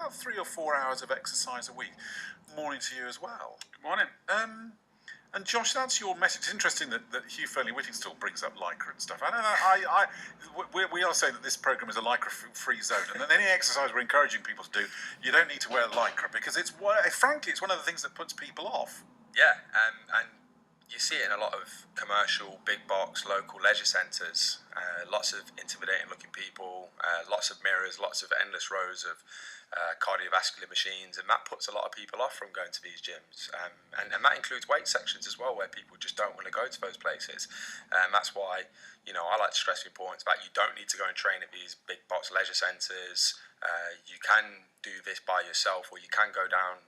about 3 or 4 hours of exercise a week. Morning to you as well. Good morning. And Josh, that's your message. It's interesting that Hugh Fearnley-Whittingstall brings up Lycra and stuff. I don't know. We are saying that this programme is a Lycra-free zone, and that any exercise we're encouraging people to do, you don't need to wear Lycra because frankly, it's one of the things that puts people off. Yeah, and you see it in a lot of commercial, big box, local leisure centres. Lots of intimidating-looking people, lots of mirrors, lots of endless rows of cardiovascular machines, and that puts a lot of people off from going to these gyms. And that includes weight sections as well, where people just don't want to go to those places. That's why, I like to stress the importance that you don't need to go and train at these big box leisure centres. You can do this by yourself, or you can go down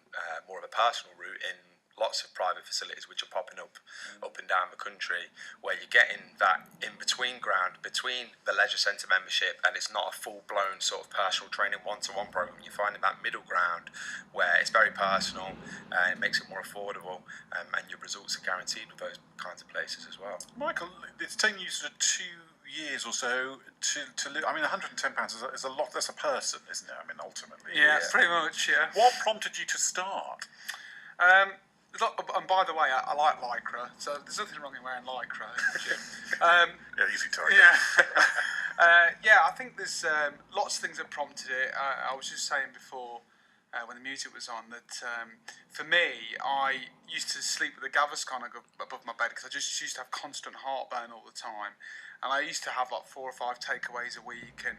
more of a personal route in lots of private facilities which are popping up and down the country, where you're getting that in-between ground between the leisure centre membership, and it's not a full-blown sort of personal training one-to-one program. You're finding that middle ground where it's very personal, it makes it more affordable, and your results are guaranteed with those kinds of places as well. Michael, it's taken you sort of 2 years or so to live. I mean, £110 is a lot. That's a person, isn't it? I mean, ultimately. Yeah, pretty much, yeah. What prompted you to start? And by the way, I like Lycra, so there's nothing wrong in wearing Lycra in the gym. Yeah, easy target. Yeah, I think there's lots of things that prompted it. I was just saying before, when the music was on, that for me, I used to sleep with the Gaviscon above my bed because I just used to have constant heartburn all the time. And I used to have like 4 or 5 takeaways a week, and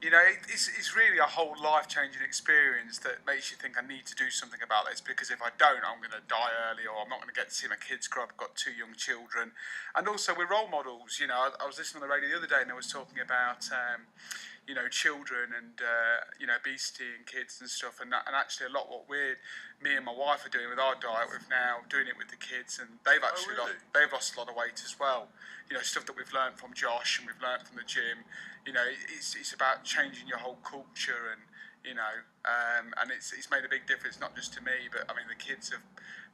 it's really a whole life-changing experience that makes you think I need to do something about this, because if I don't, I'm going to die early, or I'm not going to get to see my kids grow up. I've got 2 young children, and also we're role models. I was listening on the radio the other day, and they was talking about children and obesity and kids and stuff, and actually a lot what me and my wife are doing with our diet, we're now doing it with the kids, and they've actually they've lost a lot of weight as well. Stuff that we've learned from Josh and we've learned from the gym. It's about changing your whole culture, and and it's made a big difference, not just to me, but I mean the kids have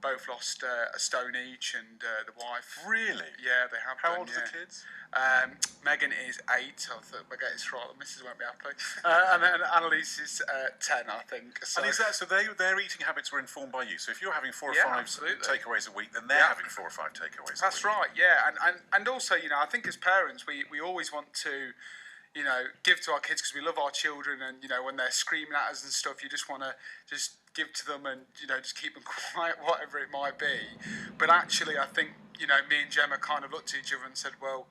both lost a stone each, and the wife. Really? Yeah, they have. How old are the kids? Megan is 8. I thought I get this right. The missus won't be happy. And then Annalise is 10, I think. So. And is that so? Their eating habits were informed by you. So if you're having 4 or 5 absolutely. takeaways a week, then they're having 4 or 5 takeaways. That's a week. right. Yeah, and also I think as parents we always want to give to our kids because we love our children, and when they're screaming at us and stuff, you just want to just give to them and just keep them quiet, whatever it might be. But actually, I think me and Gemma kind of looked at each other and said, well,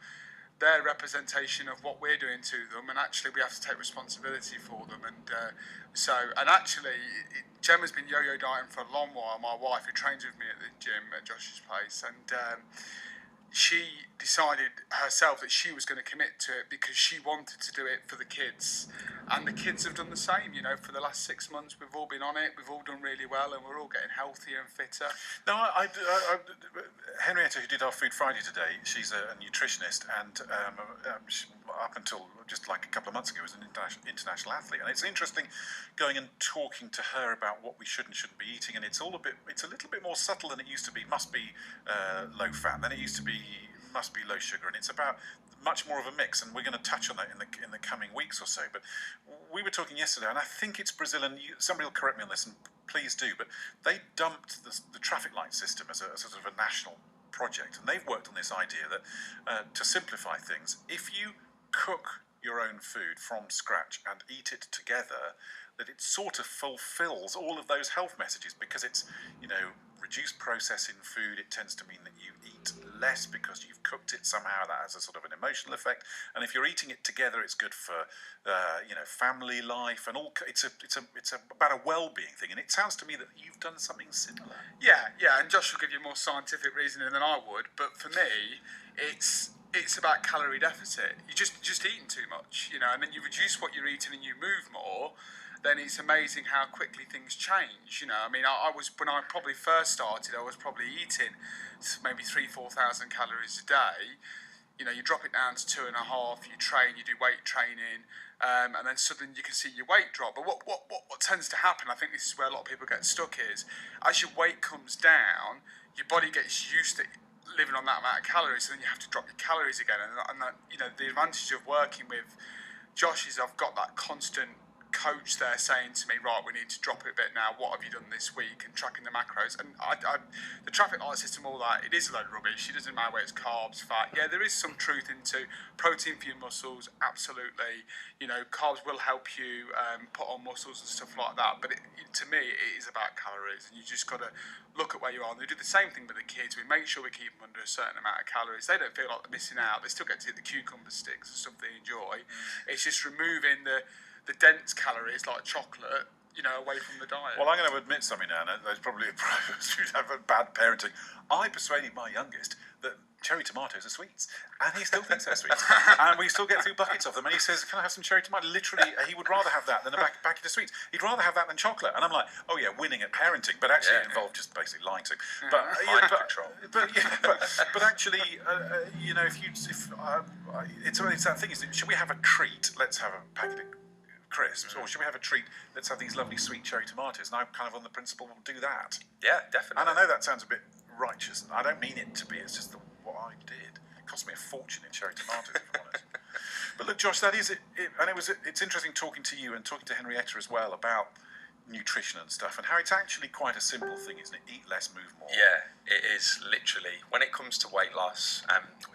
they're a representation of what we're doing to them, and actually we have to take responsibility for them. And actually, Gemma's been yo-yo dieting for a long while. My wife, who trains with me at the gym at Josh's place, and she decided herself that she was going to commit to it because she wanted to do it for the kids, and the kids have done the same. For the last 6 months we've all been on it, we've all done really well, and we're all getting healthier and fitter. Now, Henrietta, who did our Food Friday today, she's a nutritionist, and up until just like a couple of months ago was an international athlete, and it's interesting going and talking to her about what we should and shouldn't be eating, and it's a little bit more subtle than it used to be. Must be low fat, then it used to be must be low sugar, and it's about much more of a mix, and we're going to touch on that in the coming weeks or so. But we were talking yesterday, and I think it's Brazil, and somebody will correct me on this, and please do, but they dumped the traffic light system as a sort of a national project, and they've worked on this idea that to simplify things, if you cook your own food from scratch and eat it together, that it sort of fulfills all of those health messages, because it's reduced processing food. It tends to mean that you eat less because you've cooked it somehow. That has a sort of an emotional effect, and if you're eating it together, it's good for family life and all. It's about a well-being thing, and it sounds to me that you've done something similar. Yeah, and Josh will give you more scientific reasoning than I would, but for me, it's about calorie deficit. You're just eating too much, and then you reduce what you're eating and you move more. Then it's amazing how quickly things change. I mean, I was, when I probably first started, I was probably eating maybe 3,000-4,000 calories a day. You drop it down to 2.5. You train, you do weight training, and then suddenly you can see your weight drop. But what tends to happen, I think this is where a lot of people get stuck, is as your weight comes down, your body gets used to living on that amount of calories, so then you have to drop your calories again. And that, the advantage of working with Josh is I've got that constant coach there saying to me, right, we need to drop it a bit now. What have you done this week? And tracking the macros. And the traffic light system, all that, it is a load of rubbish. It doesn't matter where it's carbs, fat. Yeah, there is some truth into protein for your muscles, absolutely. You know, carbs will help you put on muscles and stuff like that. But to me, it is about calories. And you just got to look at where you are. And we do the same thing with the kids. We make sure we keep them under a certain amount of calories. They don't feel like they're missing out. They still get to eat the cucumber sticks and stuff they enjoy. It's just removing the dense calories like chocolate, you know, away from the diet. Well, I'm going to admit something now, and there's probably a bad parenting. I persuaded my youngest that cherry tomatoes are sweets, and he still thinks they're sweets. And we still get through buckets of them, and he says, can I have some cherry tomato? Literally, he would rather have that than a packet of sweets. He'd rather have that than chocolate. And I'm like, oh yeah, winning at parenting, but actually it involved just basically lying to him. Mind control. But actually, you know, it's that thing, is that, should we have a treat? Let's have a packet of crisps, or should we have a treat? Let's have these lovely sweet cherry tomatoes. And I'm kind of on the principle, we'll do that. Yeah, definitely. And I know that sounds a bit righteous. I don't mean it to be. It's just what I did. It cost me a fortune in cherry tomatoes, if I'm honest. But look, Josh, that is it. And it's interesting talking to you and talking to Henrietta as well about nutrition and stuff, and how it's actually quite a simple thing, isn't it? Eat less, move more. Yeah, it is literally. When it comes to weight loss,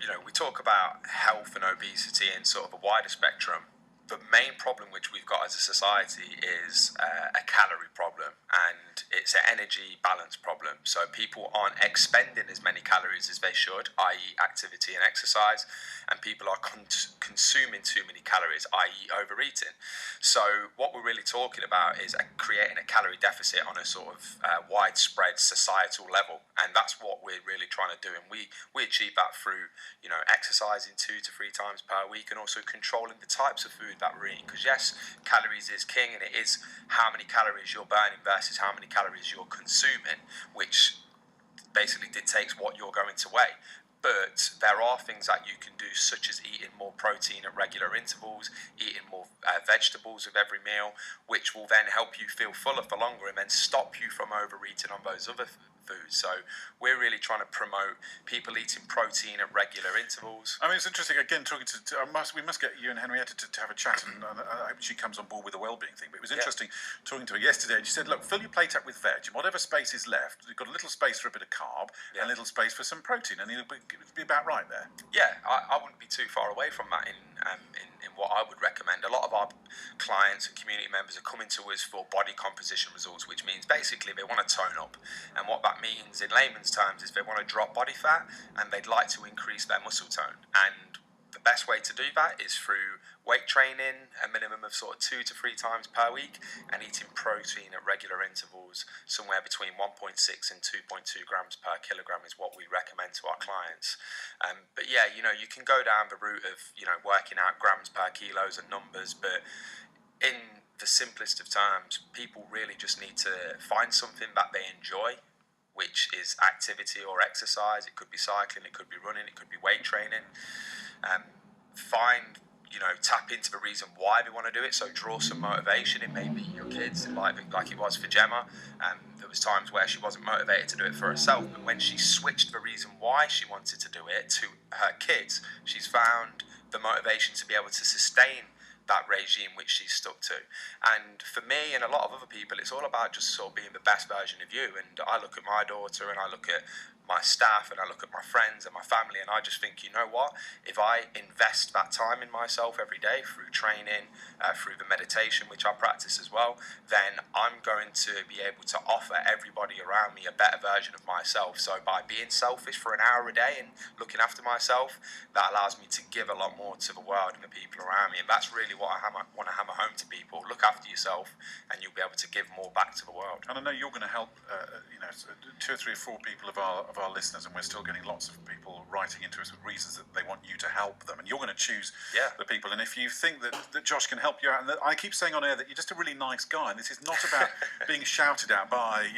you know, we talk about health and obesity in sort of a wider spectrum. The main problem which we've got as a society is a calorie problem, and it's an energy balance problem. So people aren't expending as many calories as they should, i.e. activity and exercise, and people are consuming too many calories, i.e. overeating. So what we're really talking about is creating a calorie deficit on a sort of widespread societal level, and that's what we're really trying to do. And we achieve that through, you know, exercising 2 to 3 times per week, and also controlling the types of food that we're eating. Because yes, calories is king, and it is how many calories you're burning versus how many calories you're consuming, which basically dictates what you're going to weigh. But there are things that you can do, such as eating more protein at regular intervals, eating more vegetables with every meal, which will then help you feel fuller for longer and then stop you from overeating on those other foods. So we're really trying to promote people eating protein at regular intervals. I mean, it's interesting, again, talking to we must get you and Henrietta to have a chat, and I hope she comes on board with the wellbeing thing. But it was interesting talking to her yesterday, and she said, look, fill your plate up with veg, and whatever space is left, you've got a little space for a bit of carb, and a little space for some protein, and it'll be about right there. Yeah, I wouldn't be too far away from that in what I would recommend. A lot of our clients and community members are coming to us for body composition results, which means basically they want to tone up. And what that means in layman's terms is they want to drop body fat, and they'd like to increase their muscle tone. And the best way to do that is through weight training, a minimum of sort of 2 to 3 times per week, and eating protein at regular intervals, somewhere between 1.6 and 2.2 grams per kilogram is what we recommend to our clients. But yeah, you know, you can go down the route of, you know, working out grams per kilos and numbers, but in the simplest of terms, people really just need to find something that they enjoy, which is activity or exercise. It could be cycling, it could be running, it could be weight training. Tap into the reason why they want to do it. So draw some motivation. It may be your kids, like it was for Gemma. There was times where she wasn't motivated to do it for herself, but when she switched the reason why she wanted to do it to her kids, she's found the motivation to be able to sustain that regime which she's stuck to. And for me and a lot of other people, it's all about just sort of being the best version of you. And I look at my daughter, and I look at my staff, and I look at my friends and my family, and I just think, you know what, if I invest that time in myself every day through training, through the meditation which I practice as well, then I'm going to be able to offer everybody around me a better version of myself. So by being selfish for an hour a day and looking after myself, that allows me to give a lot more to the world and the people around me. And that's really what I want to hammer home to people. Look after yourself, and you'll be able to give more back to the world. And I know you're going to help 2 or 3 or 4 people of our listeners, and we're still getting lots of people writing into us with reasons that they want you to help them, and you're going to choose the people. And if you think that Josh can help you out, and I keep saying on air that you're just a really nice guy, and this is not about being shouted at by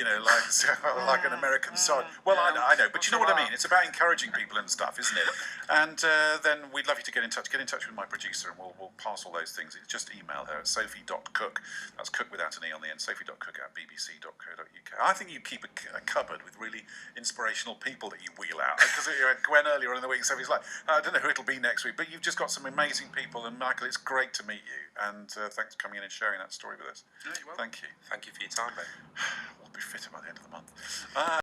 like an American sod. Well, I know, but you know what I mean. It's about encouraging people and stuff, isn't it? And then we'd love you to get in touch with my producer, and we'll pass all those things. Just email her at sophie.cook, that's cook without an E on the end, sophie.cook@bbc.co.uk. I think you keep a cupboard with really inspirational exceptional people that you wheel out. Because Gwen earlier on in the week said, he's like, I don't know who it'll be next week, but you've just got some amazing people. And Michael, it's great to meet you. And thanks for coming in and sharing that story with us. Yeah, you're welcome. Thank you. Thank you for your time, mate. We'll be fitter by the end of the month.